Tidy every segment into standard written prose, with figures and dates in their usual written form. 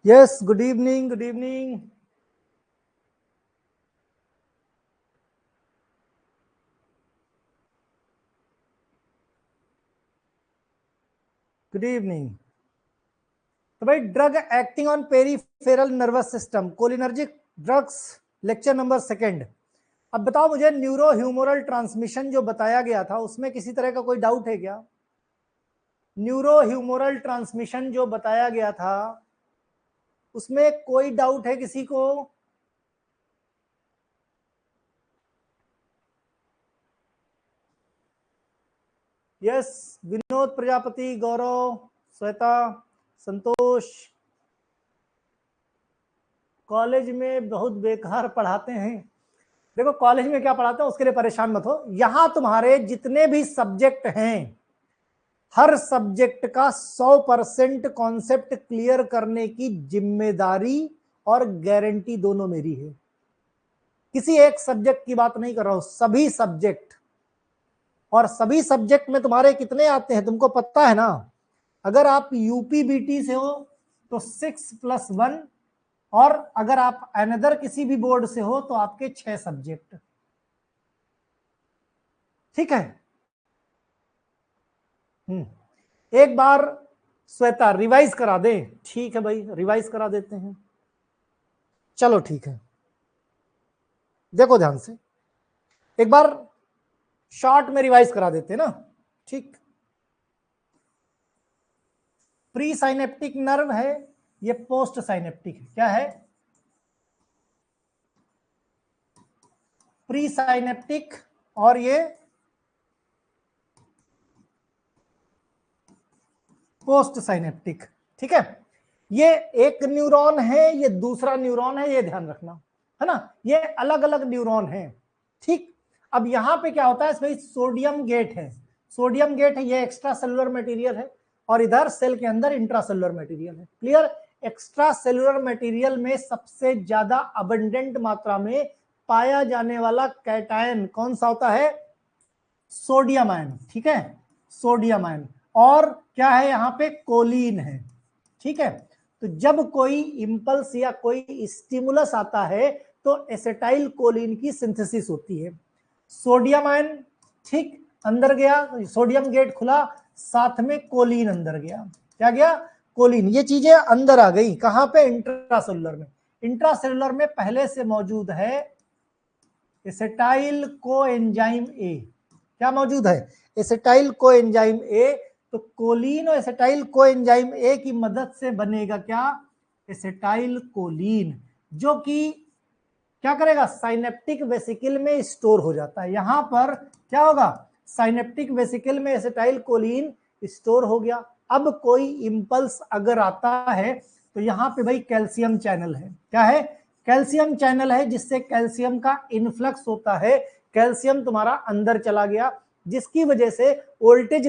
Yes, good evening, good evening. Good evening. तो भाई, drug acting on peripheral nervous system, cholinergic drugs, lecture number second. अब बताओ मुझे, neuro humoral transmission जो बताया गया था उसमें किसी तरह का कोई डाउट है क्या? न्यूरो ह्यूमोरल ट्रांसमिशन जो बताया गया था उसमें कोई डाउट है किसी को? यस, विनोद प्रजापति, गौरव, श्वेता, संतोष। कॉलेज में बहुत बेकार पढ़ाते हैं। देखो, कॉलेज में क्या पढ़ाते हैं उसके लिए परेशान मत हो। यहां तुम्हारे जितने भी सब्जेक्ट हैं, हर सब्जेक्ट का 100% कॉन्सेप्ट क्लियर करने की जिम्मेदारी और गारंटी दोनों मेरी है। किसी एक सब्जेक्ट की बात नहीं कर रहा हूं, सभी सब्जेक्ट। और सभी सब्जेक्ट में तुम्हारे कितने आते हैं तुमको पता है ना? अगर आप यूपीबीटी से हो तो 6+1, और अगर आप अनदर किसी भी बोर्ड से हो तो आपके 6 सब्जेक्ट। ठीक है। एक बार श्वेता रिवाइज करा दे। ठीक है भाई, रिवाइज करा देते हैं। चलो ठीक है, देखो ध्यान से एक बार शॉर्ट में रिवाइज करा देते हैं ना। ठीक, प्री साइनेप्टिक नर्व है, ये पोस्ट साइनेप्टिक है। क्या है? प्री साइनेप्टिक और ये पोस्ट साइनेप्टिक। ठीक है, ये एक न्यूरॉन है, ये दूसरा न्यूरॉन है, ये ध्यान रखना है ना, ये अलग अलग न्यूरॉन है। ठीक, अब यहां पे क्या होता है भाई, सोडियम गेट है। सोडियम गेट है, ये एक्स्ट्रा सेलुलर मटेरियल है, और इधर सेल के अंदर इंट्रासेलुलर मटेरियल है। क्लियर? एक्स्ट्रा सेलुलर मटेरियल में सबसे ज्यादा अबंडेंट मात्रा में पाया जाने वाला कैटायन कौन सा होता है? Sodium ion. ठीक है, सोडियम आयन। और क्या है यहाँ पे? कोलीन है। ठीक है, तो जब कोई इंपल्स या कोई स्टिमुलस आता है तो एसिटाइल कोलिन की सिंथेसिस होती है। सोडियम आयन ठीक अंदर गया, सोडियम गेट खुला, साथ में कोलिन अंदर गया। क्या गया? कोलिन। ये चीजें अंदर आ गई कहां पे? इंट्रासेलुलर में। इंट्रासेलुलर में पहले से मौजूद है एसिटाइल कोएंजाइम ए। क्या मौजूद है? Acetyl coenzyme A. तो कोलिन और एसिटाइल कोएंजाइम ए की मदद से बनेगा क्या? एसिटाइल कोलिन, जो कि क्या करेगा? साइनेप्टिक वेसिकल में स्टोर हो जाता है। यहां पर क्या होगा? साइनेप्टिक वेसिकल में एसिटाइल कोलिन स्टोर हो गया। अब कोई इंपल्स अगर आता है तो यहां पे भाई कैल्शियम चैनल है। क्या है? कैल्शियम चैनल है, जिससे कैल्शियम का इनफ्लक्स होता है। कैल्शियम तुम्हारा अंदर चला गया, जिसकी वजह से वोल्टेज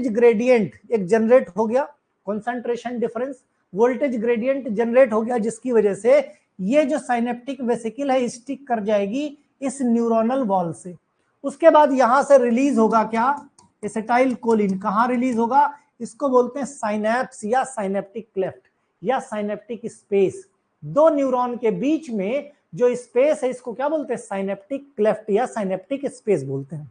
ग्रेडियंट एक जनरेट हो गया, concentration difference, voltage gradient generate हो गया, जिसकी वजह से ये जो साइनेप्टिक वेसिकल है स्टिक कर जाएगी इस न्यूरोनल वॉल से। उसके बाद यहां से रिलीज होगा क्या? Acetyl choline. कहां रिलीज होगा? इसको बोलते हैं साइनेप्स या साइनेप्टिक क्लेफ्ट या साइनेप्टिक स्पेस। दो न्यूरॉन के बीच में जो स्पेस है इसको क्या बोलते हैं? साइनेप्टिक क्लेफ्ट या साइनेप्टिक स्पेस बोलते हैं।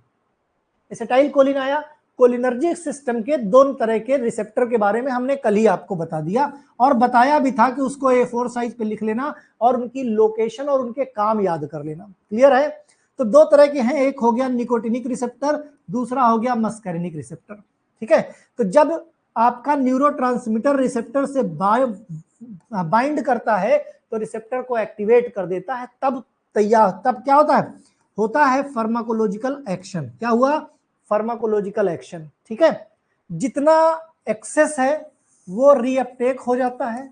एसिटाइल कोलिन आया। कोलिनर्जिक सिस्टम के दोनों तरह के रिसेप्टर के बारे में हमने कल ही आपको बता दिया, और बताया भी था कि उसको A4 साइज पे लिख लेना और उनकी लोकेशन और उनके काम याद कर लेना। क्लियर है? तो दो तरह के हैं, एक हो गया निकोटिनिक रिसेप्टर, दूसरा हो गया मस्करिनिक रिसेप्टर। ठीक है, तो जब आपका न्यूरोट्रांसमीटर रिसेप्टर से बाइंड करता है तो रिसेप्टर को एक्टिवेट कर देता है, तब क्या होता है फार्माकोलॉजिकल एक्शन। क्या हुआ? Pharmacological action. ठीक है, जितना एक्सेस है वो रीअपटेक हो जाता है।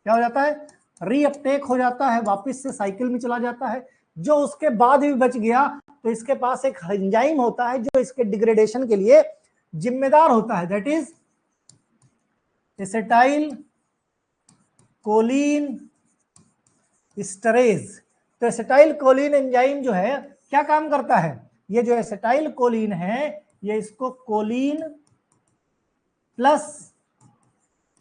क्या हो जाता है? रीअपटेक हो जाता है, वापस से साइकिल में चला जाता है। जो उसके बाद भी बच गया तो इसके पास एक एंजाइम होता है जो इसके डिग्रेडेशन के लिए जिम्मेदार होता है, that is acetyl choline storage. तो एसिटाइल कोलिन एंजाइम जो है क्या काम करता है? ये जो एसिटाइल कोलिन है ये इसको कोलिन प्लस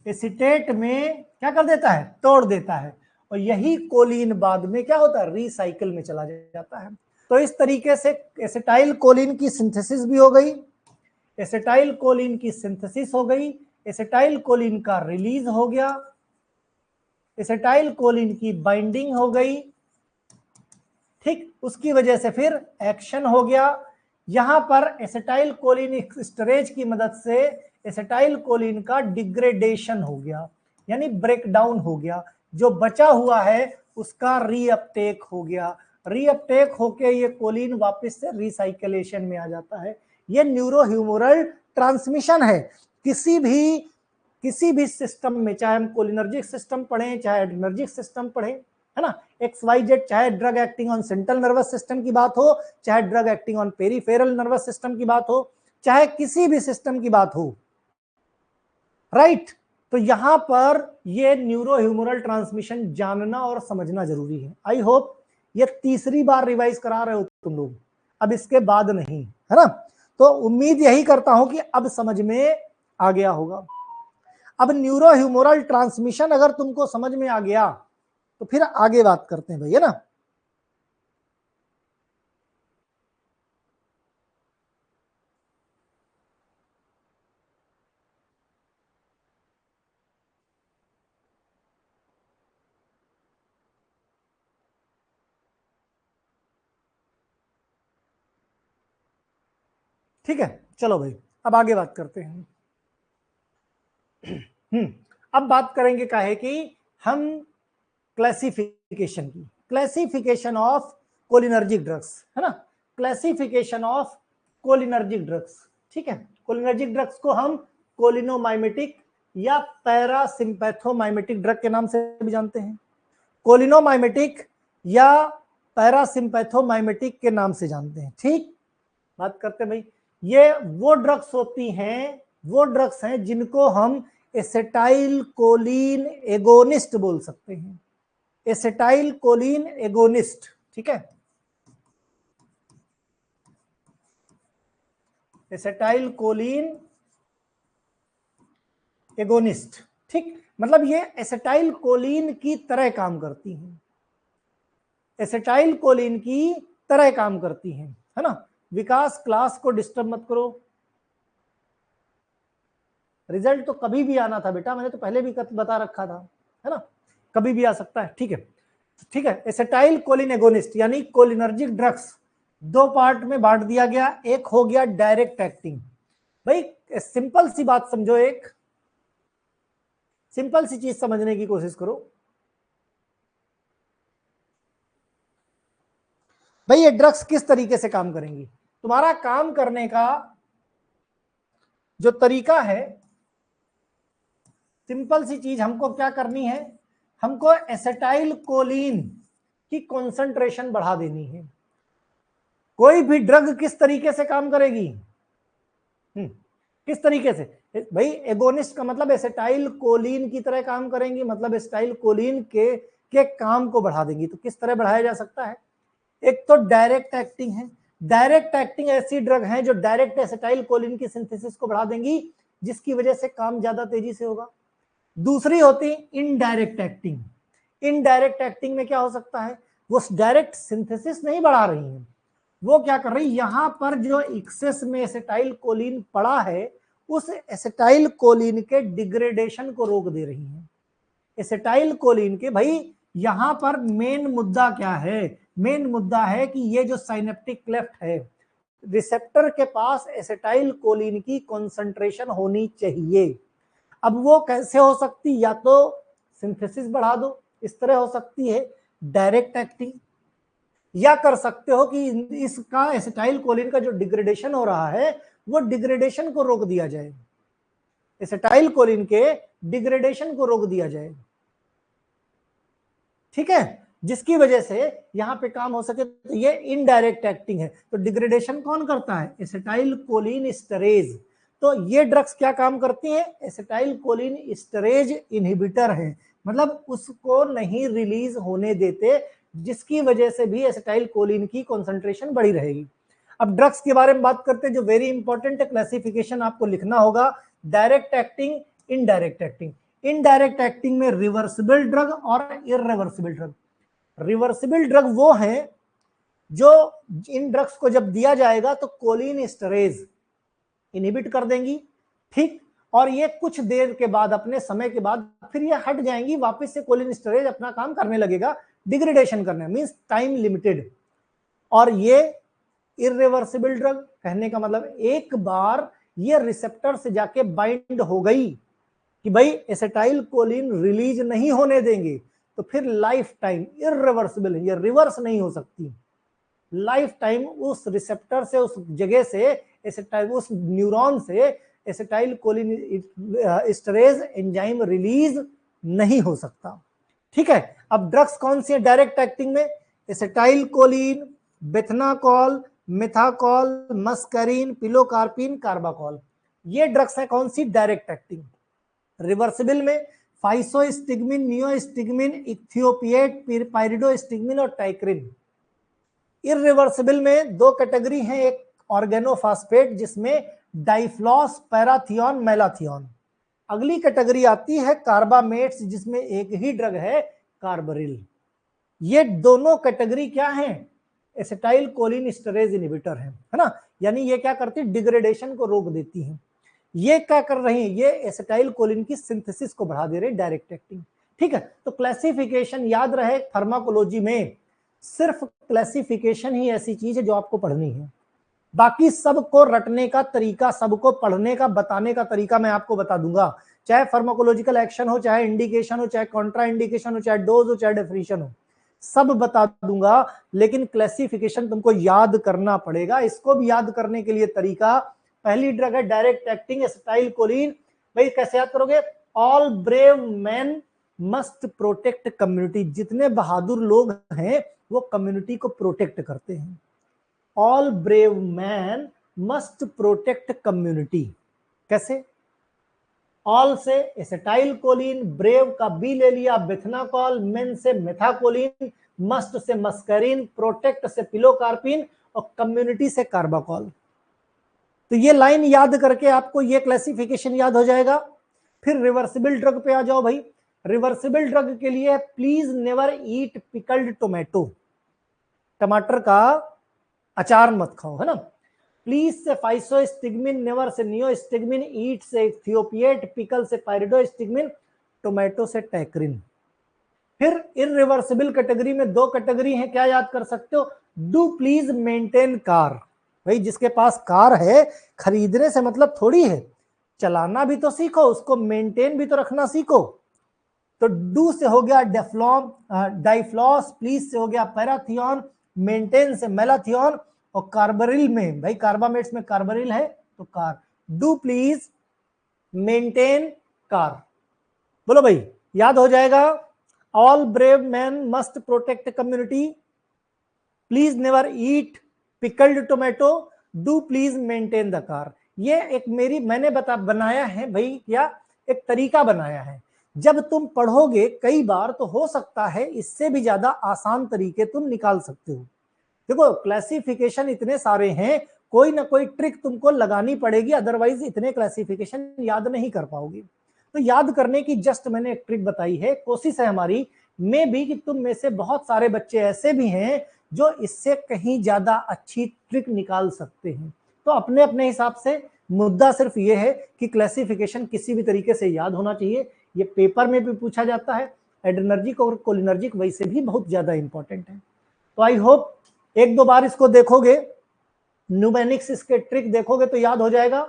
एसीटेट में क्या कर देता है, तोड़ देता है, और यही कोलिन बाद में क्या होता है, रिसाइकिल में चला जाता है। तो इस तरीके से एसिटाइल कोलिन की सिंथेसिस भी हो गई, एसिटाइल कोलिन की सिंथेसिस हो गई, एसिटाइल कोलिन का रिलीज हो गया, एसिटाइल कोलिन की बाइंडिंग हो गई, ठीक, उसकी वजह से फिर एक्शन हो गया। यहां पर एसिटाइल कोलिन एस्टरेज की मदद से एसिटाइल कोलिन का डिग्रेडेशन हो गया, यानी ब्रेकडाउन हो गया, जो बचा हुआ है उसका रीअपटेक हो गया, रीअपटेक होके ये कोलिन वापस से रिसाइकिलेशन में आ जाता है। ये न्यूरोह्यूमरल ट्रांसमिशन है। किसी भी सिस्टम में, चाहे हम कोलिनर्जिक सिस्टम पढ़ें चाहे एड्रिनर्जिक सिस्टम पढ़ें, है ना, XYZ, चाहे drug acting on central nervous system की बात हो, चाहे drug acting on peripheral nervous system की बात हो, चाहे किसी भी सिस्टम की बात हो, राइट। तो यहां पर ये न्यूरोह्यूमरल ट्रांसमिशन जानना और समझना जरूरी है। आई होप ये तीसरी बार रिवाइज करा रहे हो तुम लोग, अब इसके बाद नहीं, है ना। तो उम्मीद यही करता हूं कि अब समझ में आ गया होगा। अब न्यूरोह्यूमरल ट्रांसमिशन अगर तुमको समझ में आ गया तो फिर आगे बात करते हैं भाई, है ना। ठीक है, चलो भाई अब आगे बात करते हैं। अब बात करेंगे क्या है कि हम क्लासिफिकेशन की, क्लासिफिकेशन ऑफ कोलिनर्जिक ड्रग्स, है ना, क्लासिफिकेशन ऑफ कोलिनर्जिक ड्रग्स। ठीक है, कोलिनर्जिक ड्रग्स को हम कोलिनोमाइमेटिक या पैरासिम्पैथोमाइमेटिक ड्रग के नाम से भी जानते हैं, कोलिनोमाइमेटिक या पैरासिम्पैथोमाइमेटिक के नाम से जानते हैं। ठीक, बात करते हैं भाई, ये वो ड्रग्स होती हैं, वो ड्रग्स हैं जिनको हम एसेटाइल कोलिन एगोनिस्ट बोल सकते हैं, एसेटाइल कोलिन एगोनिस्ट। ठीक है, एसेटाइल कोलिन एगोनिस्ट। ठीक, मतलब ये एसेटाइल कोलिन की तरह काम करती हैं, एसेटाइल कोलिन की तरह काम करती हैं, है ना। विकास क्लास को डिस्टर्ब मत करो, रिजल्ट तो कभी भी आना था बेटा, मैंने तो पहले भी बता रखा था, है ना, कभी भी आ सकता है। ठीक है, ठीक है, एसेटाइल कोलिन एगोनिस्ट यानी कोलिनर्जिक ड्रग्स दो पार्ट में बांट दिया गया। एक हो गया डायरेक्ट एक्टिंग। भाई सिंपल सी बात समझो, एक सिंपल सी चीज समझने की कोशिश करो। भाई ये ड्रग्स किस तरीके से काम करेंगी, तुम्हारा काम करने का जो तरीका है, सिंपल सी चीज, हमको क्या करनी है, हमको एसेटाइल कोलिन की कंसंट्रेशन बढ़ा देनी है। कोई भी ड्रग किस तरीके से काम करेगी, किस तरीके से, भाई एगोनिस्ट का मतलब एसेटाइल कोलिन की तरह काम करेंगी, मतलब एसेटाइल कोलिन के काम को बढ़ा देंगी। तो किस तरह बढ़ाया जा सकता है, एक तो डायरेक्ट एक्टिंग है, डायरेक्ट एक्टिंग ऐसी ड्रग है जो डायरेक्ट एसेटाइल कोलिन की सिंथेसिस को बढ़ा देंगी, जिसकी वजह से काम ज्यादा तेजी से होगा। दूसरी होती इनडायरेक्ट एक्टिंग। इनडायरेक्ट एक्टिंग में क्या हो सकता है, वो डायरेक्ट सिंथेसिस नहीं बढ़ा रही है, वो क्या कर रही है, यहां पर जो एक्सेस में एसेटाइल कोलिन पड़ा है उस एसेटाइल कोलिन के डिग्रेडेशन को रोक दे रही है। एसेटाइल कोलिन के, भाई यहां पर मेन मुद्दा क्या है, मेन मुद्दा है कि ये जो साइनेप्टिक क्लेफ्ट है, रिसेप्टर के पास एसेटाइल कोलिन की कंसंट्रेशन होनी चाहिए। अब वो कैसे हो सकती, या तो सिंथेसिस बढ़ा दो, इस तरह हो सकती है डायरेक्ट एक्टिंग, या कर सकते हो कि इसका एसिटाइल कोलिन का जो डिग्रेडेशन हो रहा है वो डिग्रेडेशन को रोक दिया जाए, एसिटाइल कोलिन के डिग्रेडेशन को रोक दिया जाए। ठीक है, जिसकी वजह से यहां पे काम हो सके। तो ये इनडायरेक्ट एक्टिंग है। तो डिग्रेडेशन कौन करता है, एसिटाइल कोलिन एस्टरेज। तो ये ड्रग्स क्या काम करती हैं, एसिटाइल कोलिन एस्टरेज इनहिबिटर है, मतलब उसको नहीं रिलीज होने देते, जिसकी वजह से भी एसिटाइल कोलिन की कंसंट्रेशन बढ़ी रहेगी। अब ड्रग्स के बारे में बात करते हैं, जो वेरी इंपॉर्टेंट है, क्लासिफिकेशन आपको लिखना होगा, direct acting, indirect acting. Indirect acting में रिवर्सिबल ड्रग और इरिवर्सिबल ड्रग। रिवर्सिबल ड्रग वो है जो इन ड्रग्स को जब दिया जाएगा तो कोलिन एस्टरेज इनहिबिट कर देंगी, ठीक, और ये कुछ देर के बाद, अपने समय के बाद फिर ये हट जाएंगी, वापस से कोलिन एस्टरेज अपना काम करने लगेगा, डिग्रेडेशन करने, मींस टाइम लिमिटेड। और ये इरिवर्सिबल ड्रग कहने का मतलब एक बार ये रिसेप्टर से जाके बाइंड हो गई कि भाई एसिटाइल कोलिन रिलीज नहीं होने देंगे, तो फिर लाइफ टाइम इरिवर्सिबल है, ये रिवर्स नहीं हो सकती, लाइफ टाइम उस रिसेप्टर से, उस जगह से एसिटाइल, उस न्यूरॉन से acetyl choline esterase enzyme release नहीं हो सकता, ठीक है। अब ड्रग्स कौन सी है डायरेक्ट एक्टिंग में? एसिटाइल कोलिन, बेथनाकॉल, मिथाकॉल, मस्करीन, पिलोकार्पिन, कार्बाकॉल, ये ड्रग्स है कौन सी डायरेक्ट एक्टिंग। रिवर्सिबल में फाइसोस्टिग्मिन, नियोस्टिग्मिन, इथियोपिएट, पाइरिडोस्टिग्मिन और टाइक्रिन। इरिवर्सिबल में दो कैटेगरी हैं, एक ऑर्गेनोफॉस्फेट जिसमें डाइफ्लॉस, पैराथियन, मेलाथियन। अगली कैटेगरी आती है कार्बामेट्स जिसमें एक ही ड्रग है, कार्बरिल। ये दोनों कैटेगरी क्या हैं? एसिटाइल कोलिन एस्टरेज इनहिबिटर है ना, यानी ये क्या करती है? डिग्रेडेशन को रोक देती हैं। ये क्या कर रही है? ये एसिटाइल कोलिन की सिंथेसिस को बढ़ा दे रहे डायरेक्ट एक्टिंग, ठीक है। तो क्लासिफिकेशन याद रहे, फार्माकोलॉजी में सिर्फ क्लासिफिकेशन ही ऐसी चीज है जो आपको पढ़नी है, बाकी सबको रटने का तरीका, सबको पढ़ने का, बताने का तरीका मैं आपको बता दूंगा, चाहे फार्माकोलॉजिकल एक्शन हो, चाहे इंडिकेशन हो, चाहे कॉन्ट्रा इंडिकेशन हो, चाहे डोज हो, चाहे डेफिनेशन हो, सब बता दूंगा। लेकिन क्लासिफिकेशन तुमको याद करना पड़ेगा। इसको भी याद करने के लिए तरीका, पहली ड्रग है डायरेक्ट एक्टिंग एसिटाइल कोलिन, भाई कैसे याद करोगे? All brave man must protect community, जितने बहादुर लोग हैं वो कम्युनिटी को प्रोटेक्ट करते हैं। All brave man must protect community, कैसे? ऑल से एसिटाइल कोलिन, ब्रेव का बी ले लिया, बेथनाकॉल, मेन से methacholine, must say Mascarene, protect से पिलोकार्पिन और कम्युनिटी से कार्बाकॉल। तो ये लाइन याद करके आपको ये क्लासिफिकेशन याद हो जाएगा। फिर रिवर्सिबल ड्रग पे आ जाओ भाई। रिवर्सिबल ड्रग के लिए please never eat pickled tomato, टमाटर का अचार मत खाओ, है ना। प्लीज से फाइसोस्टिग्मिन, नेवर से नियोस्टिग्मिन, ईट से इथियोपिएट, पिकल से पाइरिडोस्टिग्मिन, टोमेटो से टैक्रिन। फिर इरिवर्सिबल कैटेगरी में दो कैटेगरी है, क्या याद कर सकते हो? डू प्लीज मेंटेन कार, भाई जिसके पास कार है, खरीदने से मतलब थोड़ी है, चलाना भी तो सीखो, उसको मेंटेन भी तो रखना सीखो। तो डू से हो गया डेफ्लॉम, डाइफ्लॉस, प्लीज से हो गया पैराथियन, मेंटेन से मेलाथियन और कार्बरिल में, भाई कार्बामेट्स में कार्बरिल है तो car. Do please maintain car, बोलो भाई, याद हो जाएगा। All brave man must protect community, please never eat pickled tomato, do please maintain the car. ये एक मैंने बनाया है भाई, क्या एक तरीका बनाया है। जब तुम पढ़ोगे कई बार तो हो सकता है इससे भी ज्यादा आसान तरीके तुम निकाल सकते हो। देखो क्लासिफिकेशन इतने सारे हैं, कोई ना कोई ट्रिक तुमको लगानी पड़ेगी, अदरवाइज इतने क्लासिफिकेशन याद नहीं कर पाओगे। तो याद करने की जस्ट मैंने एक ट्रिक बताई है, कोशिश है हमारी में भी कि तुम में से बहुत सारे बच्चे ऐसे भी हैं जो इससे कहीं ज्यादा अच्छी ट्रिक निकाल सकते हैं। तो अपने अपने हिसाब से, मुद्दा सिर्फ ये है कि क्लासिफिकेशन किसी भी तरीके से याद होना चाहिए। ये पेपर में भी पूछा जाता है, एड्रेनर्जिक और कोलिनर्जिक वैसे भी बहुत ज्यादा इंपॉर्टेंट है। तो आई होप एक दो बार इसको देखोगे, न्यूमेनिक्स इसके ट्रिक देखोगे तो याद हो जाएगा।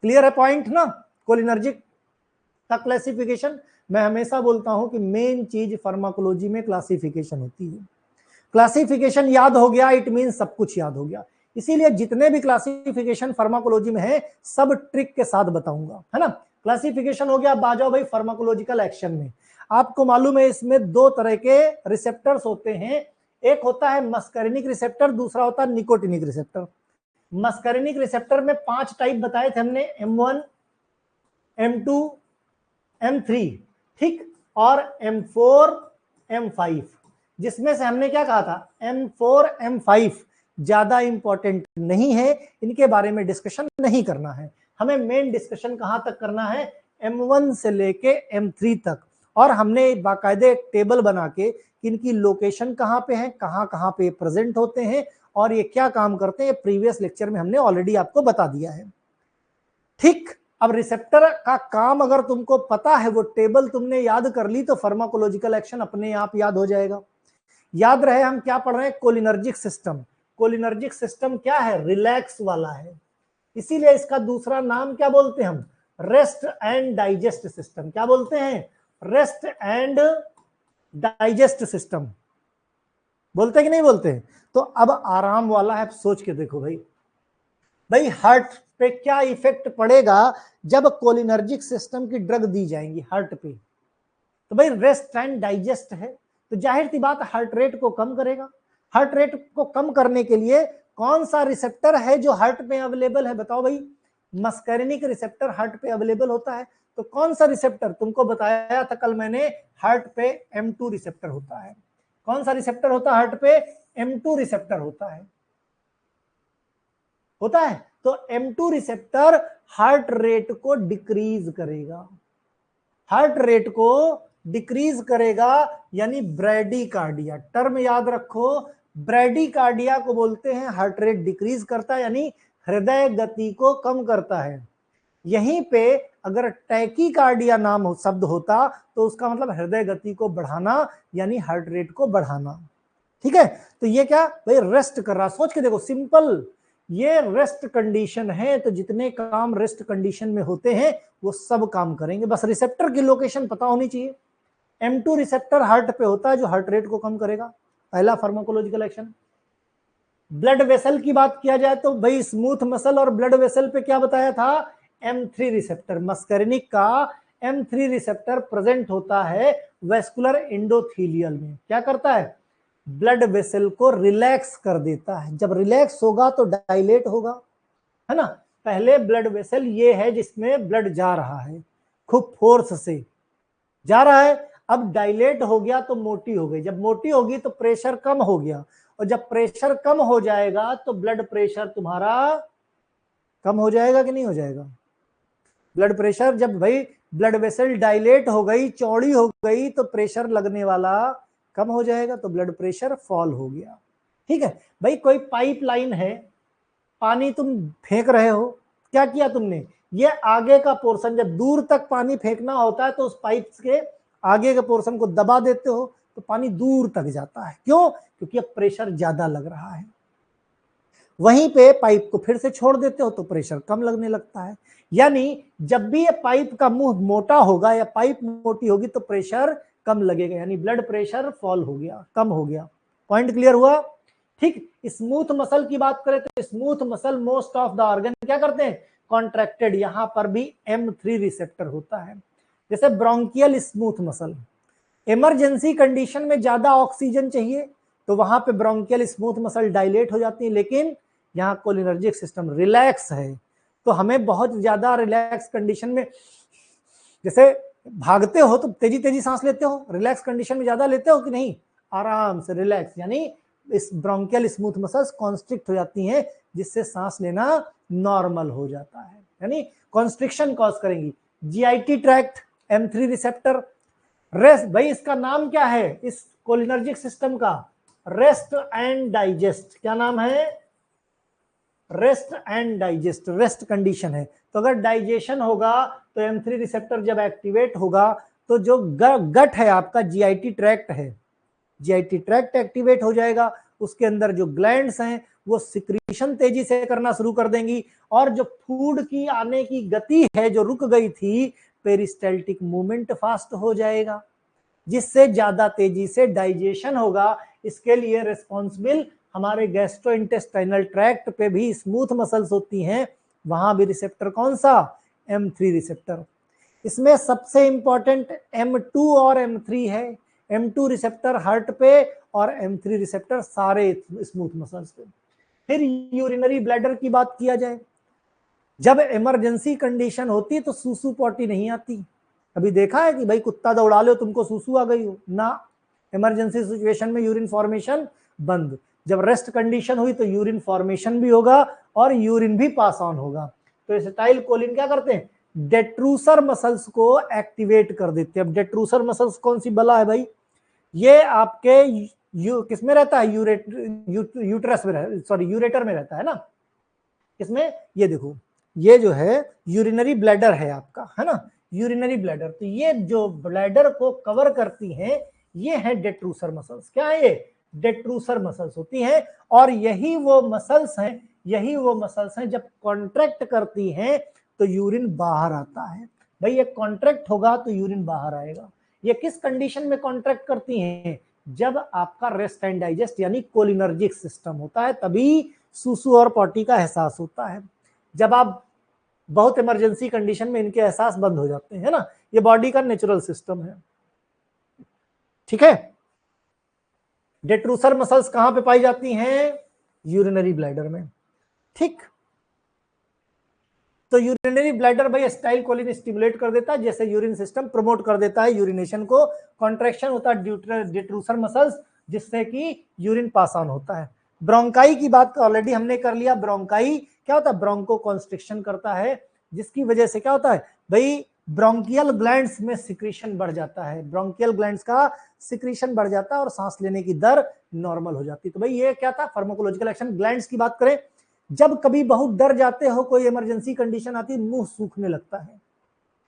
क्लियर है पॉइंट ना? कोलिनर्जिक का क्लासिफिकेशन, मैं हमेशा बोलता हूं कि मेन चीज फार्माकोलॉजी में क्लासिफिकेशन होती है। क्लासिफिकेशन याद हो गया इट मीन सब कुछ याद हो गया। इसीलिए जितने भी क्लासिफिकेशन फार्माकोलॉजी में है सब ट्रिक के साथ बताऊंगा, है ना। क्लासिफिकेशन हो गया, अब आ जाओ भाई फार्माकोलॉजिकल एक्शन में। आपको मालूम है इसमें दो तरह के रिसेप्टर्स होते हैं, एक होता है मस्करिनिक रिसेप्टर, दूसरा होता है निकोटिनिक रिसेप्टर। मस्करिनिक रिसेप्टर में 5 टाइप बताए थे हमने, M1, M2, M3, ठीक, और M4, M5, जिसमें से हमने क्या कहा था, M4, M5 ज्यादा इंपॉर्टेंट नहीं है, इनके बारे में डिस्कशन नहीं करना है। हमें मेन डिस्कशन कहां तक करना है, M1 से लेके M3 तक, और हमने बाकायदे एक टेबल बना के कि इनकी लोकेशन कहाँ पे है, कहाँ कहाँ पे प्रेजेंट होते हैं और ये क्या काम करते हैं, प्रीवियस लेक्चर में हमने ऑलरेडी आपको बता दिया है। ठीक, अब रिसेप्टर का काम अगर तुमको पता है, वो टेबल तुमने याद कर ली, तो फार्माकोलॉजिकल एक्शन अपने आप याद हो जाएगा। याद रहे हम क्या पढ़ रहे हैं, कोलिनर्जिक सिस्टम। कोलिनर्जिक सिस्टम क्या है, रिलैक्स वाला है, इसीलिए इसका दूसरा नाम क्या बोलते हैं हम, रेस्ट एंड डाइजेस्ट सिस्टम। क्या बोलते हैं, रेस्ट एंड डाइजेस्ट सिस्टम बोलते कि नहीं बोलते। तो अब आराम वाला है, सोच के देखो भाई हार्ट पे क्या इफेक्ट पड़ेगा जब कोलिनर्जिक सिस्टम की ड्रग दी जाएंगी हार्ट पे। तो भाई रेस्ट एंड डाइजेस्ट है, तो जाहिर सी बात हार्ट रेट को कम करेगा। हार्ट रेट को कम करने के लिए कौन सा रिसेप्टर है जो हार्ट पे अवेलेबल है, बताओ भाई। मस्कैरिनिक रिसेप्टर हार्ट पे अवेलेबल होता है। तो कौन सा रिसेप्टर, तुमको बताया था कल मैंने, हार्ट पे M2 रिसेप्टर होता है। कौन सा रिसेप्टर होता है हार्ट पे, M2 रिसेप्टर होता है। तो M2 रिसेप्टर हार्ट रेट को डिक्रीज करेगा, हार्ट रेट को डिक्रीज करेगा, यानी ब्रैडीकार्डिया। टर्म याद रखो, ब्रैडीकार्डिया को बोलते हैं हार्ट रेट डिक्रीज करता है, यानी हृदय गति को कम करता है। यहीं पे अगर टैकीकार्डिया नाम शब्द होता तो उसका मतलब हृदय गति को बढ़ाना, यानी हार्ट रेट को बढ़ाना। ठीक है, तो ये क्या भाई, रेस्ट कर रहा। सोच के देखो, सिंपल, ये रेस्ट कंडीशन है, तो जितने काम रेस्ट कंडीशन में होते हैं वो सब काम करेंगे। बस रिसेप्टर की लोकेशन पता होनी चाहिए। M2 रिसेप्टर हार्ट पे होता है जो हार्ट रेट को कम करेगा, पहला फार्माकोलॉजिकल एक्शन। ब्लड वेसल की बात किया जाए तो भाई स्मूथ मसल और ब्लड वेसल पे क्या बताया था, M3 रिसेप्टर। मस्कैरिनिक का M3 रिसेप्टर प्रेजेंट होता है वेस्कुलर एंडोथेलियल में। क्या करता है, ब्लड वेसल को रिलैक्स कर देता है। जब रिलैक्स होगा तो डायलेट होगा, है ना। पहले ब्लड वेसल ये है जिसमें ब्लड जा रहा है, खूब फोर्स से जा रहा है। अब डायलेट हो गया तो मोटी हो गई, जब मोटी होगी तो प्रेशर कम हो गया, और जब प्रेशर कम हो जाएगा तो ब्लड प्रेशर तुम्हारा कम हो जाएगा कि नहीं हो जाएगा। ब्लड प्रेशर, जब भाई ब्लड वेसल डायलेट हो गई, चौड़ी हो गई, तो प्रेशर लगने वाला कम हो जाएगा, तो ब्लड प्रेशर फॉल हो गया। ठीक है भाई, कोई पाइपलाइन है, पानी तुम फेंक रहे हो, क्या किया तुमने, ये आगे का पोर्शन, जब दूर तक पानी फेंकना होता है तो उस पाइप के आगे के पोर्शन को दबा देते हो तो पानी दूर तक जाता है। क्यों, क्योंकि अब प्रेशर ज्यादा लग रहा है। वहीं पे पाइप को फिर से छोड़ देते हो तो प्रेशर कम लगने लगता है। यानी जब भी ये पाइप का मुंह मोटा होगा या पाइप मोटी होगी तो प्रेशर कम लगेगा, यानी ब्लड प्रेशर फॉल हो गया, कम हो गया। पॉइंट क्लियर हुआ। ठीक, स्मूथ मसल की बात करें तो smooth muscle most of the organ क्या करते हैं, कॉन्ट्रैक्टेड। यहां पर भी M3 रिसेप्टर होता है। जैसे bronchial smooth muscle, emergency condition में ज्यादा ऑक्सीजन चाहिए तो वहां पे ब्रोंकियल स्मूथ मसल डायलेट हो जाती है, लेकिन यहाँ कोलिनर्जिक सिस्टम रिलैक्स है तो हमें बहुत ज्यादा रिलैक्स कंडीशन में, जैसे भागते हो तो तेजी तेजी सांस लेते हो, रिलैक्स कंडीशन में ज्यादा लेते हो कि नहीं, आराम से रिलैक्स, यानी इस ब्रोंकियल स्मूथ मसल्स कॉन्स्ट्रिक्ट हो जाती हैं, जिससे सांस लेना नॉर्मल हो जाता है, यानी कॉन्स्ट्रिक्शन कॉज करेंगी। GIT tract, M3 receptor, rest, भाई इसका नाम क्या है इस कोलिनर्जिक सिस्टम का, रेस्ट एंड डाइजेस्ट। क्या नाम है, rest and digest, rest condition है। तो अगर डाइजेशन होगा तो M3 रिसेप्टर जब एक्टिवेट होगा तो जो गट है आपका, जीआईटी ट्रैक्ट है, जीआईटी ट्रैक्ट एक्टिवेट हो जाएगा, उसके अंदर जो ग्लैंड्स हैं वो सिक्रीशन तेजी से करना शुरू कर देंगी, और जो फूड की आने की गति है जो रुक गई थी, पेरिस्टाल्टिक मूवमेंट फास्ट हो जाएगा, जिससे ज्यादा तेजी से डाइजेशन होगा। इसके लिए रिस्पॉन्सिबल हमारे गैस्ट्रोइंटेस्टाइनल ट्रैक्ट पे भी स्मूथ मसल्स होती हैं, वहां भी रिसेप्टर कौन सा, M3 रिसेप्टर। इसमें सबसे इंपॉर्टेंट M2 और M3 है। M2 रिसेप्टर हार्ट पे और M3 रिसेप्टर सारे स्मूथ मसल्स पे। फिर यूरिनरी ब्लैडर की बात किया जाए, जब इमरजेंसी कंडीशन होती तो सूसू पॉटी नहीं आती। कभी देखा है कि भाई कुत्ता दौड़ा लो तुमको सूसू आ गई हो ना, इमरजेंसी सिचुएशन में यूरिन फॉर्मेशन बंद। जब रेस्ट कंडीशन हुई तो यूरिन फॉर्मेशन भी होगा और यूरिन भी पास ऑन होगा। तो एसिटाइल कोलिन क्या करते हैं, डेट्रूसर मसल्स को एक्टिवेट कर देते हैं। अब डेट्रूसर मसल्स कौन सी बला है भाई? ये आपके किसमें रहता है? यूट्रस में, सॉरी यूरेटर में रहता है ना। किसमें? ये देखो, ये जो है यूरिनरी ब्लैडर है आपका, है ना, यूरिनरी ब्लैडर। तो ये जो ब्लैडर को कवर करती हैं ये है डेट्रूसर मसल्स। क्या है ये? डेट्रूसर मसल्स होती हैं। और यही वो मसल्स हैं, यही वो मसल्स हैं जब कॉन्ट्रैक्ट करती हैं तो यूरिन बाहर आता है। भाई ये कॉन्ट्रैक्ट होगा तो यूरिन बाहर आएगा। ये किस कंडीशन में कॉन्ट्रैक्ट करती हैं? जब आपका रेस्ट एंड डाइजेस्ट यानी कोलिनर्जिक सिस्टम होता है, तभी सूसू और पॉटी का एहसास होता है। जब आप बहुत इमरजेंसी कंडीशन में इनके एहसास बंद हो जाते हैं ना। ये बॉडी का नेचुरल सिस्टम है, ठीक है। डेट्रूसर मसल्स कहां पे पाई जाती हैं? यूरिनरी ब्लैडर में, ठीक। तो यूरिनरी ब्लैडर भाई एसिटाइल कोलिन स्टिमुलेट कर देता है, जैसे यूरिन सिस्टम प्रमोट कर देता है यूरिनेशन को। कॉन्ट्रैक्शन होता है डेट्रूसर मसल्स, जिससे कि यूरिन पास ऑन होता है। ब्रोंकाई की बात ऑलरेडी हमने कर लिया। ब्रोंकाई क्या होता है? ब्रोंको कॉन्स्ट्रिक्शन करता है, जिसकी वजह से क्या होता है भाई? ब्रोंकियल ग्लैंड्स में सिक्रीशन बढ़ जाता है, ब्रोंकियल ग्लैंड्स का सिक्रीशन बढ़ जाता है और सांस लेने की दर नॉर्मल हो जाती है। तो भाई ये क्या था? Pharmacological action. ग्लैंड्स की बात करें, जब कभी बहुत डर जाते हो, कोई इमरजेंसी कंडीशन आती है, मुंह सूखने लगता है,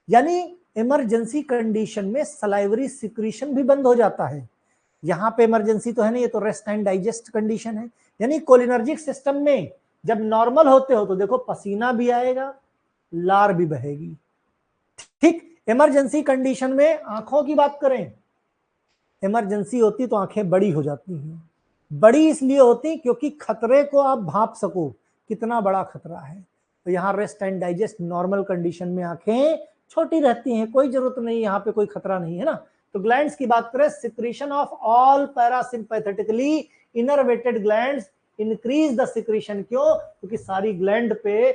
यानी इमरजेंसी कंडीशन में सलाइवरी सिक्रीशन भी बंद हो जाता है। यहां पे इमरजेंसी तो है नहीं, ये तो रेस्ट एंड डाइजेस्ट कंडीशन है। यानी कोलिनर्जिक सिस्टम में जब नॉर्मल होते हो तो देखो पसीना भी आएगा, लार भी बहेगी, ठीक। इमरजेंसी कंडीशन में आंखों की बात करें, इमरजेंसी होती तो आंखें बड़ी हो जाती हैं। बड़ी इसलिए होती क्योंकि खतरे को आप भांप सको, कितना बड़ा खतरा है। तो यहाँ rest and digest normal condition में आंखें छोटी रहती हैं, कोई जरूरत नहीं, यहाँ पे कोई खतरा नहीं है ना। तो ग्लैंड्स की बात करें, secretion of all parasympathetically innervated glands increase the secretion. क्यों? क्योंकि सारी ग्लैंड पे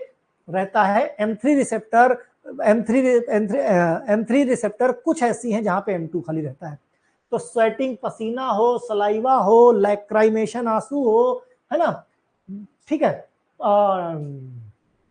रहता है M3 रिसेप्टर। M3 रिसेप्टर कुछ ऐसी हैं जहां पे M2 खाली रहता है। तो स्वेटिंग, पसीना हो, सलाइवा हो, लैक्राइमेशन, आंसू हो, है ना, ठीक है।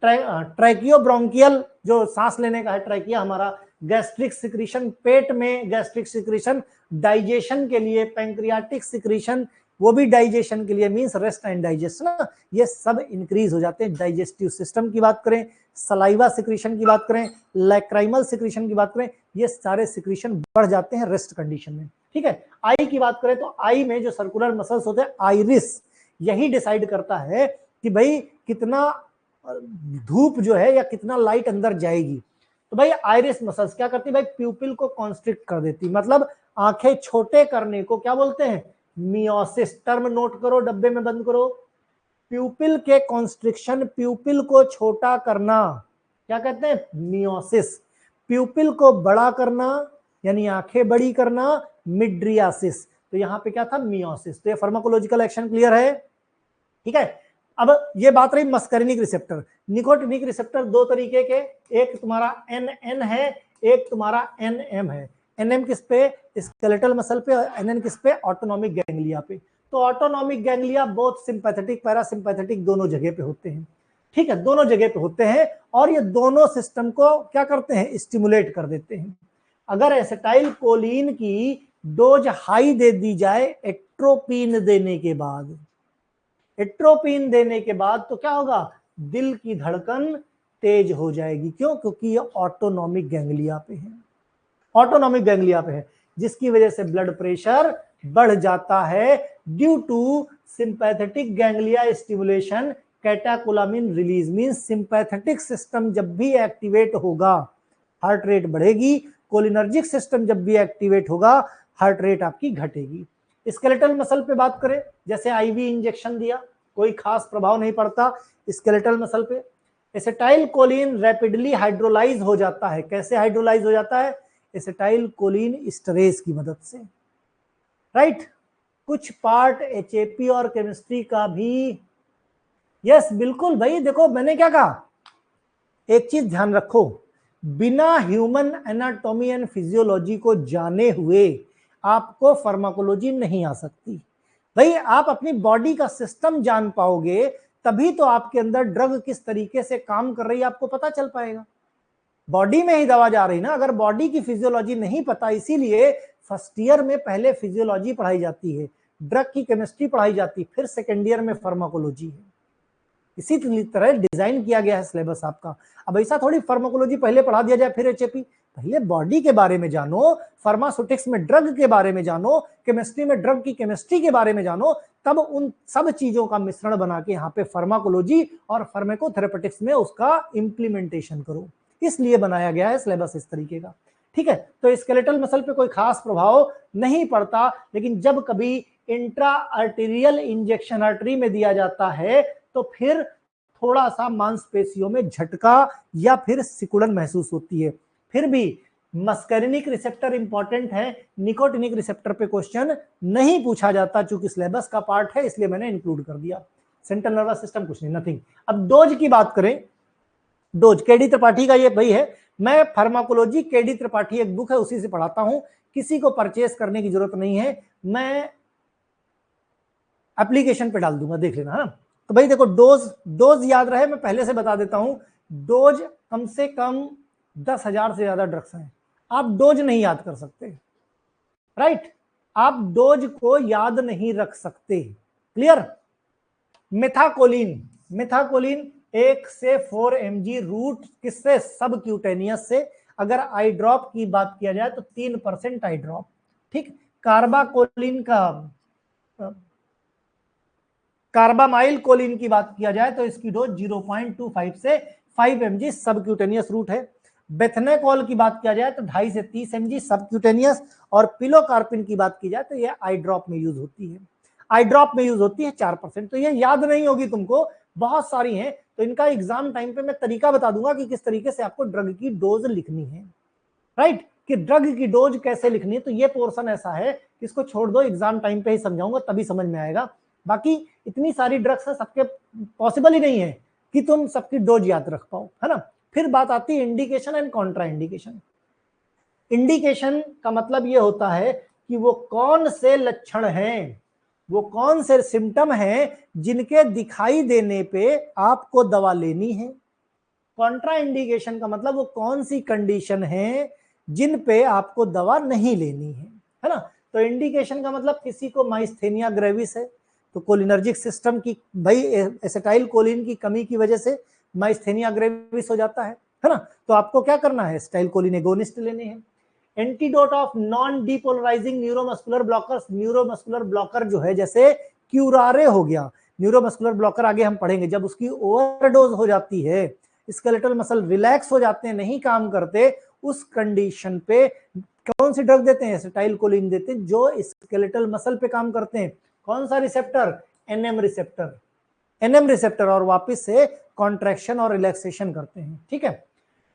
ट्रैकियोब्रोंकियल जो सांस लेने का है, ट्रैकिया हमारा, गैस्ट्रिक सिक्रीशन पेट में, गैस्ट्रिक सिक्रीशन डाइजेशन के लिए, पैंक्रियाटिक सिक्रीशन वो भी डाइजेशन के लिए, मींस रेस्ट एंड डाइजेस्ट ना, ये सब इंक्रीज हो जाते हैं। डाइजेस्टिव सिस्टम की बात करें, सलाइवा सिक्रीशन की बात करें, लैक्राइमल सिक्रीशन की बात करें, ये सारे सिक्रीशन बढ़ जाते हैं रेस्ट कंडीशन में, ठीक है। आई की बात करें तो आई में जो सर्कुलर मसल्स होते हैं, आइरिस, यही डिसाइड करता है कि भाई कितना धूप जो है या कितना लाइट अंदर जाएगी। तो भाई आइरिस मसल्स क्या करती है भाई? प्यूपिल को कॉन्स्ट्रिक्ट कर देती, मतलब आंखें छोटे करने को क्या बोलते हैं? मियोसिस। टर्म नोट करो, डब्बे में बंद करो। प्यूपिल के कॉन्स्ट्रिक्शन, प्यूपिल को छोटा करना, क्या कहते हैं? मियोसिस। प्यूपिल को बड़ा करना यानी आंखें बड़ी करना, मिड्रियासिस। तो यहां पे क्या था? मियोसिस। तो ये फार्माकोलॉजिकल एक्शन क्लियर है, ठीक है। अब ये बात रही मस्करिनिक रिसेप्टर। निकोटिनिक रिसेप्टर दो तरीके के, एक तुम्हारा NN है, एक तुम्हारा NM है। NM किस पे? स्केलेटल मसल पे, और NN किस पे? ऑटोनॉमिक गैंग्लिया पे। तो autonomic ganglia both sympathetic parasympathetic दोनों जगह पे होते हैं, ठीक है, दोनों जगह पे होते हैं। और ये दोनों सिस्टम को क्या करते हैं? स्टिमुलेट कर देते हैं। अगर एसिटाइल कोलिन की डोज हाई दे दी जाए एट्रोपिन देने के बाद, एट्रोपिन देने के बाद तो क्या होगा? दिल की धड़कन तेज हो जाएगी। क्यों? क्योंकि ये ऑटोनॉमिक गैंग्लिया पे है, ऑटोनॉमिक गैंग्लिया पे है, जिसकी वजह से ब्लड प्रेशर बढ़ जाता है due to sympathetic ganglia stimulation, catecholamine release. Means sympathetic system जब भी एक्टिवेट होगा हार्ट रेट बढ़ेगी, कोलिनर्जिक सिस्टम जब भी एक्टिवेट होगा हार्ट रेट आपकी घटेगी। स्केलेटल मसल पे बात करें, जैसे आईवी इंजेक्शन दिया, कोई खास प्रभाव नहीं पड़ता स्केलेटल मसल पे। एसिटाइल कोलिन रैपिडली हाइड्रोलाइज हो जाता है। कैसे हाइड्रोलाइज हो जाता है? एसिटाइल कोलिन स्टरेज की मदद से, राइट। कुछ पार्ट HAP और केमिस्ट्री का भी, यस बिल्कुल भाई। देखो मैंने क्या कहा, एक चीज ध्यान रखो, बिना ह्यूमन एनाटॉमी एंड फिजियोलॉजी को जाने हुए आपको फार्माकोलॉजी नहीं आ सकती। भाई आप अपनी बॉडी का सिस्टम जान पाओगे तभी तो आपके अंदर ड्रग किस तरीके से काम कर रही है आपको पता चल पाएगा। बॉडी में ही दवा जा रही ना, अगर बॉडी की फिजियोलॉजी नहीं पता, इसीलिए फर्स्ट ईयर में पहले फिजियोलॉजी पढ़ाई जाती है, ड्रग की केमिस्ट्री पढ़ाई जाती है, फिर सेकेंड ईयर में फार्माकोलॉजी है। इसी तरह डिजाइन किया गया है सिलेबस आपका। अब ऐसा थोड़ी फार्माकोलॉजी पहले पढ़ा दिया जाए फिर एचएपी, पहले बॉडी के बारे में जानो, फार्मास्यूटिक्स में ड्रग के बारे में जानो, केमिस्ट्री में ड्रग की केमिस्ट्री के बारे में जानो, तब उन सब चीजों का मिश्रण बना के यहाँ पे फार्माकोलॉजी और फार्माकोथेरेपेटिक्स में उसका इंप्लीमेंटेशन करो। इसलिए बनाया गया है सिलेबस इस तरीके का, ठीक है। तो स्केलेटल मसल पे कोई खास प्रभाव नहीं पड़ता, लेकिन जब कभी इंट्रा आर्टेरियल इंजेक्शन आर्टरी में दिया जाता है तो फिर थोड़ा सा मांसपेशियों में झटका या फिर सिकुड़न महसूस होती है। फिर भी मस्करिनिक रिसेप्टर इंपॉर्टेंट है, निकोटिनिक रिसेप्टर पे क्वेश्चन नहीं पूछा जाता, चूंकि सिलेबस का पार्ट है इसलिए मैंने इंक्लूड कर दिया। सेंट्रल नर्वस सिस्टम कुछ नहीं, नथिंग। अब डोज की बात करें, डोज केडी त्रिपाठी का ये भाई है, मैं फार्माकोलॉजी केडी त्रिपाठी एक बुक है उसी से पढ़ाता हूं, किसी को परचेस करने की जरूरत नहीं है, मैं एप्लीकेशन पे डाल दूंगा, देख लेना है ना। तो भाई देखो, डोज याद रहे, मैं पहले से बता देता हूं, डोज कम से कम 10,000 से ज्यादा ड्रग्स हैं, आप डोज नहीं याद कर सकते, राइट, आप डोज को याद नहीं रख सकते, क्लियर। मिथाकोलिन, मिथाकोलिन 1 से 4 mg रूट किससे, सब क्यूटेनियस से। अगर आई ड्रॉप की बात किया जाए तो 3% आई ड्रॉप, ठीक। कार्बाकोलिन का, कार्बामाइल कोलिन की बात किया जाए तो इसकी डोज 0.25 से 5 mg सब क्यूटेनियस रूट है। बेथनेकॉल की बात किया जाए तो 2.5 से 30 mg सब क्यूटेनियस, और पिलोकार्पिन की बात की जाए तो ये आई ड्रॉप में यूज होती है, आई ड्रॉप में यूज होती है 4%। तो ये याद नहीं होगी तुमको, बहुत सारी हैं, तो इनका एग्जाम टाइम पे मैं तरीका बता दूंगा कि किस तरीके से आपको ड्रग की डोज लिखनी है, राइट, कि ड्रग की डोज कैसे लिखनी है। तो ये पोर्शन ऐसा है कि इसको छोड़ दो, एग्जाम टाइम पे ही समझाऊंगा तभी समझ में आएगा। बाकी इतनी सारी ड्रग्स है, सबके पॉसिबल ही नहीं है कि तुम सबकी डोज याद रख पाओ, है ना। फिर बात आती है indication and Contra indication. Indication का मतलब ये होता है कि वो कौन से लक्षण हैं, वो कौन से सिम्टम हैं जिनके दिखाई देने पे आपको दवा लेनी है। कॉन्ट्रा इंडिकेशन का मतलब वो कौन सी कंडीशन है जिन पे आपको दवा नहीं लेनी है ना। तो इंडिकेशन का मतलब किसी को माइस्थेनिया ग्रेविस है तो कोलिनर्जिक सिस्टम की, भाई एसिटाइल कोलिन की कमी की वजह से माइस्थेनिया ग्रेविस हो जाता है ना। तो आपको क्या करना है, एसिटाइल कोलिन एगोनिस्ट लेने हैं। Antidote of non depolarizing neuromuscular blockers, neuromuscular blocker जो है जैसे क्यूरारे हो गया, न्यूरोमस्कुलर ब्लॉकर आगे हम पढ़ेंगे, जब उसकी ओवरडोज हो जाती है, स्केलेटल मसल रिलैक्स हो जाते हैं, नहीं काम करते, उस कंडीशन पे कौन सी ड्रग देते हैं, एसिटाइल कोलिन देते हैं, जो स्केलेटल मसल पे काम करते हैं। कौन सा receptor, NM receptor, NM receptor, और वापस से कॉन्ट्रैक्शन और रिलैक्सेशन करते हैं, ठीक है।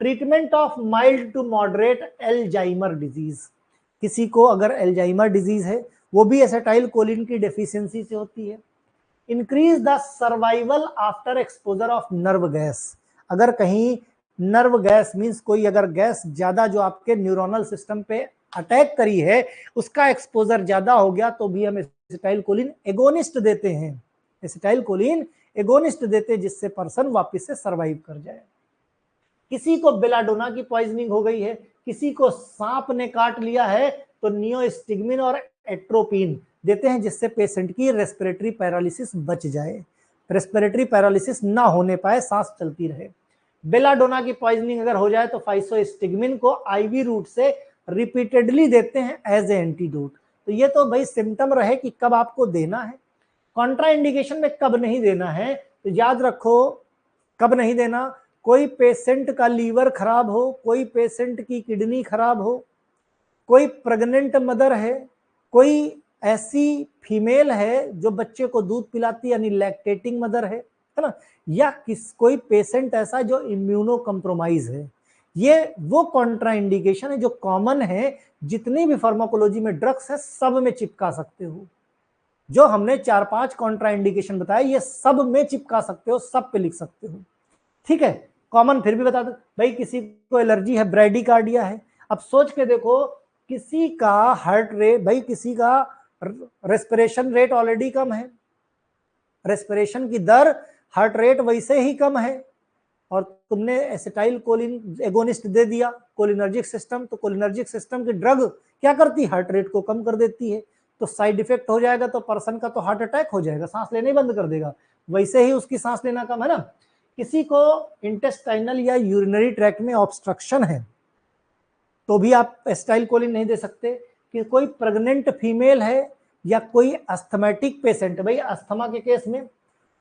Treatment of mild to moderate Alzheimer disease, किसी को अगर एल्जाइमर डिजीज है वो भी एसिटाइल कोलिन की डेफिशिएंसी से होती है। Increase the survival after exposure of nerve gas, अगर कहीं नर्व गैस मींस कोई अगर गैस ज्यादा जो आपके न्यूरोनल सिस्टम पे अटैक करी है, उसका एक्सपोजर ज्यादा हो गया तो भी हम एसिटाइल कोलिन एगोनिस्ट देते हैं, एसिटाइल कोलिन एगोनिस्ट देते हैं, जिससे पर्सन वापस से सर्वाइव कर जाए। किसी को बेलाडोना की पॉइजनिंग हो गई है, किसी को सांप ने काट लिया है, तो नियोस्टिग्मिन और एट्रोपिन देते हैं, जिससे पेशेंट की रेस्पिरेटरी पैरालिसिस बच जाए, रेस्पिरेटरी पैरालिसिस ना होने पाए, सांस चलती रहे। बेलाडोना की पॉइजनिंग अगर हो जाए तो फाइसोस्टिग्मिन को आईवी रूट से रिपीटेडली देते हैं एज ए एंटीडोट। तो ये तो भाई सिम्टम रहे कि कब आपको देना है। कॉन्ट्रा इंडिकेशन में कब नहीं देना है, तो याद रखो कब नहीं देना, कोई पेशेंट का लीवर खराब हो, कोई पेशेंट की किडनी खराब हो, कोई प्रेग्नेंट मदर है, कोई ऐसी फीमेल है जो बच्चे को दूध पिलाती यानी लैक्टेटिंग मदर है ना, या कोई पेशेंट ऐसा जो इम्यूनो कॉम्प्रोमाइज है। ये वो कॉन्ट्रा इंडिकेशन है जो कॉमन है, जितनी भी फार्माकोलॉजी में ड्रग्स है सब में चिपका सकते हो। जो हमने 4-5 कॉन्ट्रा इंडिकेशन बताए ये सब में चिपका सकते हो, सब पे लिख सकते हो, ठीक है। कॉमन फिर भी बता दो, भाई किसी को एलर्जी है, ब्रेडिकार्डिया है, अब सोच के देखो किसी का हार्ट रेट, भाई किसी का रेस्पिरेशन रेट ऑलरेडी कम है, रेस्पिरेशन की दर, हार्ट रेट वैसे ही कम है, और तुमने एसिटाइल कोलिन एगोनिस्ट दे दिया कोलिनर्जिक सिस्टम, तो कोलिनर्जिक सिस्टम की ड्रग क्या करती है, हार्ट रेट को कम कर देती है, तो साइड इफेक्ट हो जाएगा, तो पर्सन का तो हार्ट अटैक हो जाएगा, सांस लेने ही बंद कर देगा। वैसे ही उसकी सांस लेना कम है ना। किसी को इंटेस्टाइनल या यूरिनरी ट्रैक में ऑब्स्ट्रक्शन है तो भी आप एसिटाइल कोलिन नहीं दे सकते। कि कोई प्रेग्नेंट फीमेल है या कोई अस्थमेटिक पेशेंट, भाई अस्थमा के केस में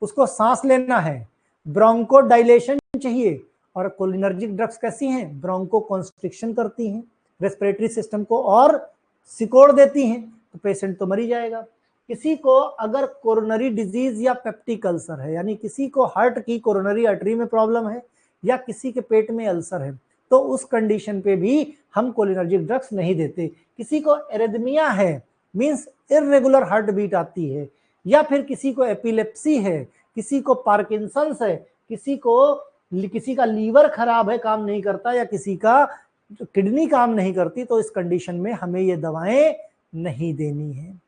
उसको सांस लेना है, ब्रोंको डायलेशन चाहिए, और कोलिनर्जिक ड्रग्स कैसी हैं, ब्रोंको कॉन्स्ट्रिक्शन करती हैं, रेस्पिरेटरी सिस्टम को और सिकोड़ देती हैं, तो पेशेंट तो मर ही जाएगा। किसी को अगर कोरोनरी डिजीज या पेप्टिक अल्सर है, यानी किसी को हार्ट की कोरोनरी आर्टरी में प्रॉब्लम है या किसी के पेट में अल्सर है, तो उस कंडीशन पे भी हम कोलिनर्जिक ड्रग्स नहीं देते। किसी को एरिथमिया है, मींस इर्रेगुलर हार्ट बीट आती है, या फिर किसी को एपिलेप्सी है, किसी को पार्किंसंस है, किसी का लीवर खराब है, काम नहीं करता, या किसी का किडनी काम नहीं करती, तो इस कंडीशन में हमें ये दवाएं नहीं देनी है।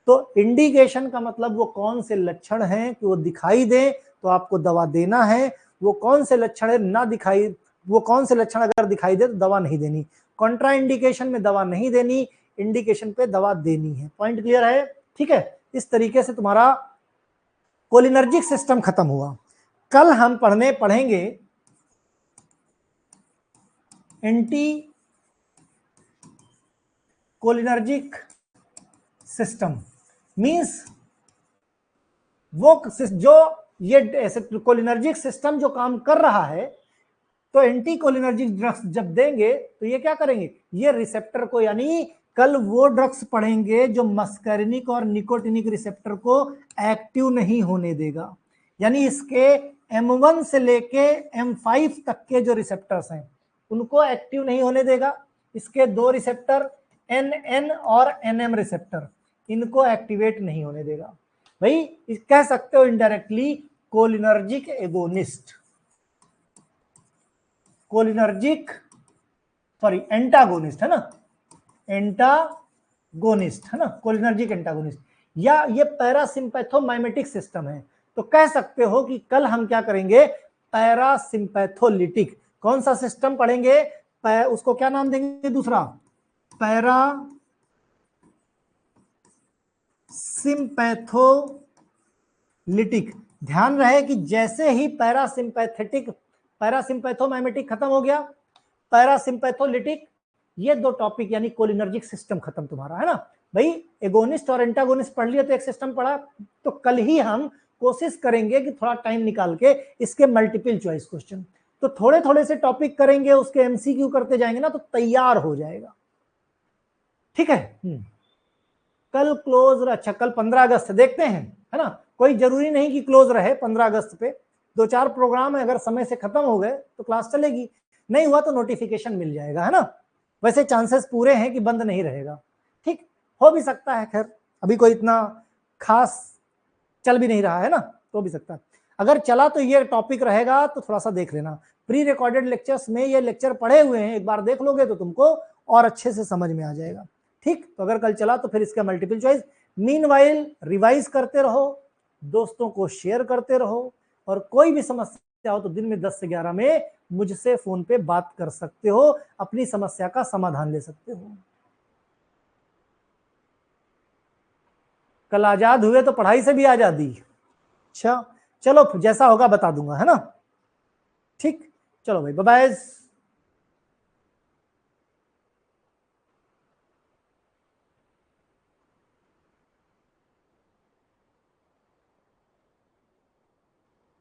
तो इंडिकेशन का मतलब वो कौन से लक्षण हैं कि वो दिखाई दे तो आपको दवा देना है, वो कौन से लक्षण है ना दिखाई, वो कौन से लक्षण अगर दिखाई दे तो दवा नहीं देनी। कॉन्ट्रा इंडिकेशन में दवा नहीं देनी, इंडिकेशन पे दवा देनी है। पॉइंट क्लियर है? ठीक है, इस तरीके से तुम्हारा कोलिनर्जिक सिस्टम खत्म हुआ। कल हम पढ़ेंगे एंटी कोलिनर्जिक सिस्टम, मींस वो जो ये कोलिनर्जिक सिस्टम जो काम कर रहा है, तो एंटी कोलिनर्जिक ड्रग्स जब देंगे तो ये क्या करेंगे, ये रिसेप्टर को, यानी कल वो ड्रग्स पढ़ेंगे जो मस्करिनिक और निकोटिनिक रिसेप्टर को एक्टिव नहीं होने देगा, यानी इसके M1 से लेके M5 तक के जो रिसेप्टर्स हैं उनको एक्टिव नहीं होने देगा। इसके दो रिसेप्टर NN और NM रिसेप्टर, इनको एक्टिवेट नहीं होने देगा। भाई कह सकते हो indirectly cholinergic agonist, cholinergic sorry antagonist है ना, एंटागोनिस्ट है ना, कोलिनर्जिक एंटागोनिस्ट, या ये पैरासिम्पैथोमाइमेटिक सिस्टम है। तो कह सकते हो कि कल हम क्या करेंगे, पैरासिम्पैथोलिटिक। कौन सा सिस्टम पढ़ेंगे, उसको क्या नाम देंगे दूसरा, पैरासिम्पैथोलिटिक। ध्यान रहे कि जैसे ही पैरासिम्पैथोमाइमेटिक खत्म हो गया, पैरासिम्पैथोलिटिक, ये दो टॉपिक यानी कोलिनर्जिक सिस्टम खत्म तुम्हारा, है ना। भाई एगोनिस्ट और एंटागोनिस्ट पढ़ लिया तो एक सिस्टम पढ़ा, तो कल ही हम कोशिश करेंगे कि थोड़ा टाइम निकाल के इसके मल्टीपल चॉइस क्वेश्चन, तो थोड़े थोड़े से टॉपिक करेंगे, उसके एमसीक्यू करते जाएंगे ना, तो तैयार हो जाएगा। ठीक है, कल क्लोज, अच्छा कल 15 अगस्त देखते हैं, है ना, कोई जरूरी नहीं कि क्लोज रहे 15 अगस्त पे, 2-4 प्रोग्राम है, अगर समय से खत्म हो गए तो क्लास चलेगी, नहीं हुआ तो नोटिफिकेशन मिल जाएगा, है ना। वैसे चांसेस पूरे हैं कि बंद नहीं रहेगा, ठीक हो भी सकता है, खैर अभी कोई इतना खास चल भी नहीं रहा है ना, तो भी सकता है। अगर चला तो ये टॉपिक रहेगा, तो थोड़ा सा देख लेना, प्री रिकॉर्डेड लेक्चर्स में ये लेक्चर पढ़े हुए हैं, एक बार देख लोगे तो तुमको और अच्छे से समझ में आ जाएगा। ठीक, तो अगर कल चला तो फिर इसका मल्टीपल चॉइस। मीनवाइल रिवाइज करते रहो, दोस्तों को शेयर करते रहो, और कोई भी समस्या हो तो दिन में 10 से 11 में मुझसे फोन पे बात कर सकते हो, अपनी समस्या का समाधान ले सकते हो। कल आजाद हुए तो पढ़ाई से भी आजादी। अच्छा चलो, जैसा होगा बता दूंगा, है ना। ठीक, चलो भाई, बाय बाय।